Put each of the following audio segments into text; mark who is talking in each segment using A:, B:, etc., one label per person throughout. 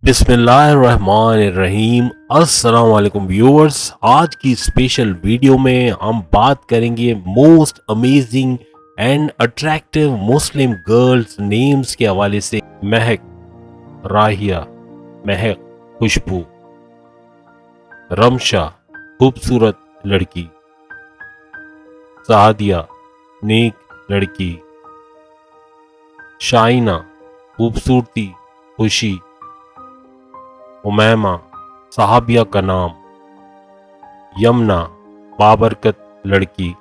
A: बिस्मिल्लाहिर्रहमानिर्रहीम। अस्सलाम वालेकुम व्यूअर्स। आज की स्पेशल वीडियो में हम बात करेंगे most amazing and attractive Muslim girls names के हवाले से। महक, राहिया, महक खुशबू, रमशा खूबसूरत लड़की, सादिया नेक लड़की, शाइना खूबसूरती खुशी, उमैमा सहाबिया का नाम, यमुना बाबरकत लड़की,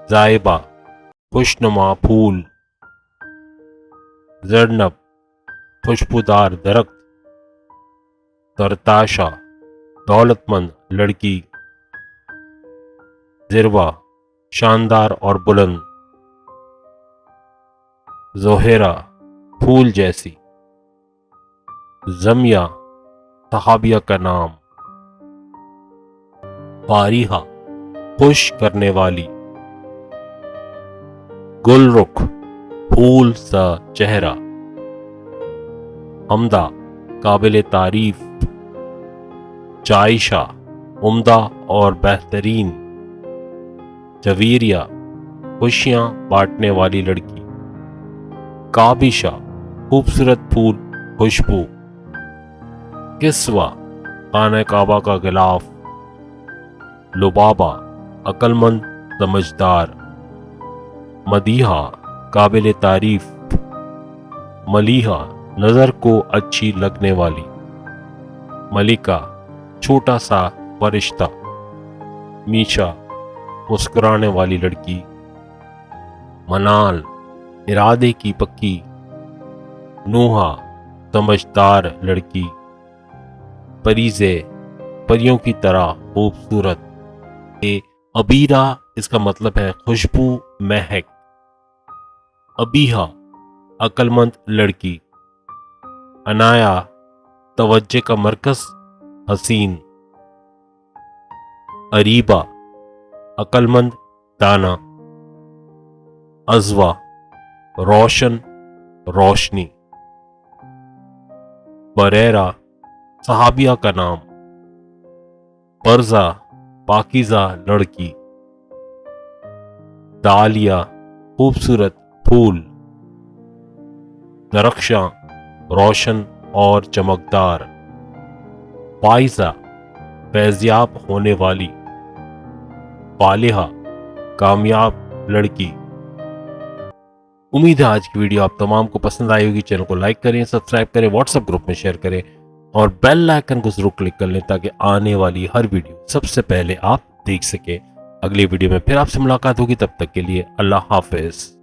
A: जायबा खुशनुमा फूल, जरनब खुशबूदार दरख्त, तरताशा दौलतमंद लड़की, जिरवा शानदार और बुलंद, जोहेरा फूल जैसी, जमिया सहाबिया का नाम, फारिहा खुश करने वाली, गुलरुख फूल सा चेहरा, हमदा काबिल तारीफ, जायशा उम्दा और बेहतरीन, जवीरिया खुशियां बांटने वाली लड़की, काबिशा खूबसूरत फूल खुशबू, किस्वा खाने काबा का गिलाफ, लुबाबा अक्लमंद समझदार, मदीहा काबिल तारीफ, मलीहा नजर को अच्छी लगने वाली, मलिका छोटा सा फरिश्ता, मीशा मुस्कुराने वाली लड़की, मनाल इरादे की पक्की, नूहा समझदार लड़की, परीजे परियों की तरह खूबसूरत। अबीरा इसका मतलब है खुशबू महक, अबीहा अक्लमंद लड़की, अनाया तवज्जे का मरकज हसीन, अरीबा अक्लमंद दाना, अजवा रोशन रोशनी, बरेरा सहाबिया का नाम, परजा पाकीज़ा लड़की, दालिया खूबसूरत फूल, दरख्शां रोशन और चमकदार, फाइजा फैज़याब होने वाली, फालिहा कामयाब लड़की। उम्मीद है आज की वीडियो आप तमाम को पसंद आई होगी। चैनल को लाइक करें, सब्सक्राइब करें, व्हाट्सएप ग्रुप में शेयर करें और बेल आइकन को जरूर क्लिक कर लें ताकि आने वाली हर वीडियो सबसे पहले आप देख सकें। अगली वीडियो में फिर आपसे मुलाकात होगी, तब तक के लिए अल्लाह हाफिज।